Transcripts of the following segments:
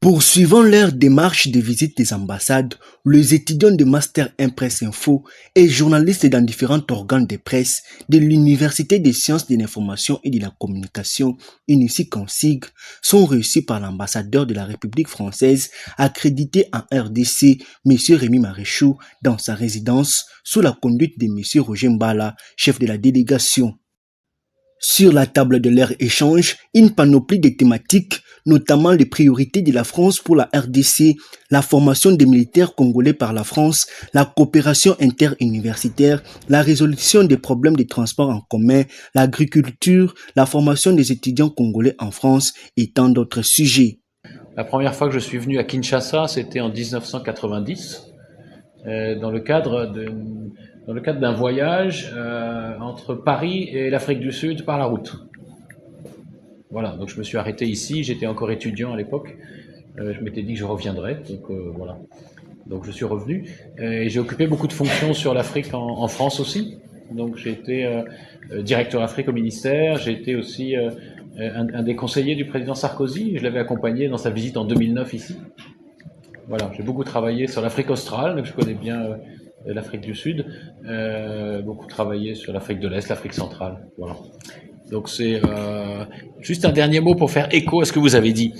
Poursuivant leur démarche de visite des ambassades, les étudiants de Master 1 Presse Info et journalistes dans différents organes de presse de l'Université des sciences de l'information et de la communication, UNICIC sont reçus par l'ambassadeur de la République française accrédité en RDC, M. Rémi Maréchaux, dans sa résidence, sous la conduite de M. Roger Mbala, chef de la délégation. Sur la table de leur échange, une panoplie de thématiques, notamment les priorités de la France pour la RDC, la formation des militaires congolais par la France, la coopération interuniversitaire, la résolution des problèmes de transport en commun, l'agriculture, la formation des étudiants congolais en France et tant d'autres sujets. La première fois que je suis venu à Kinshasa, c'était en 1990, dans le cadre d'un voyage entre Paris et l'Afrique du Sud par la route. Voilà, donc je me suis arrêté ici, j'étais encore étudiant à l'époque, je m'étais dit que je reviendrais, donc voilà. Donc je suis revenu, et j'ai occupé beaucoup de fonctions sur l'Afrique en France aussi. Donc j'ai été directeur Afrique au ministère, j'ai été aussi un des conseillers du président Sarkozy, je l'avais accompagné dans sa visite en 2009 ici. Voilà, j'ai beaucoup travaillé sur l'Afrique australe, donc je connais bien l'Afrique du Sud, beaucoup travaillé sur l'Afrique de l'Est, l'Afrique centrale, voilà. Donc c'est juste un dernier mot pour faire écho à ce que vous avez dit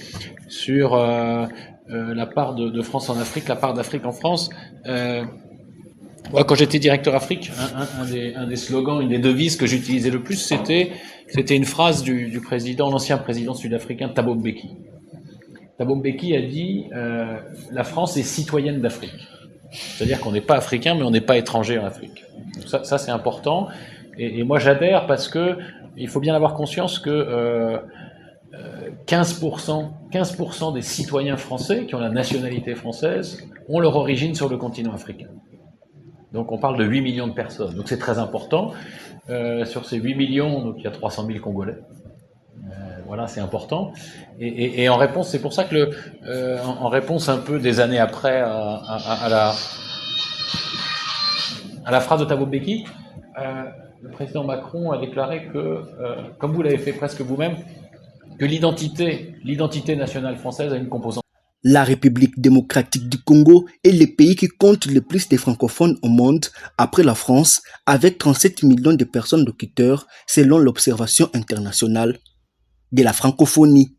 sur la part de France en Afrique, la part d'Afrique en France. Moi, quand j'étais directeur Afrique, un des slogans, une des devises que j'utilisais le plus, c'était une phrase du président, l'ancien président sud-africain Thabo Mbeki. Thabo Mbeki a dit la France est citoyenne d'Afrique. C'est-à-dire qu'on n'est pas africain, mais on n'est pas étranger en Afrique. Donc ça c'est important. Et moi j'adhère parce que il faut bien avoir conscience que 15% des citoyens français qui ont la nationalité française ont leur origine sur le continent africain. Donc on parle de 8 millions de personnes. Donc c'est très important. Sur ces 8 millions, donc il y a 300 000 Congolais. Voilà, c'est important. Et en réponse, c'est pour ça que en réponse un peu des années après à la phrase de Thabo Mbeki, le président Macron a déclaré que, comme vous l'avez fait presque vous-même, que l'identité nationale française a une composante. La République démocratique du Congo est le pays qui compte le plus de francophones au monde après la France, avec 37 millions de personnes locuteurs selon l'Observation internationale de la francophonie.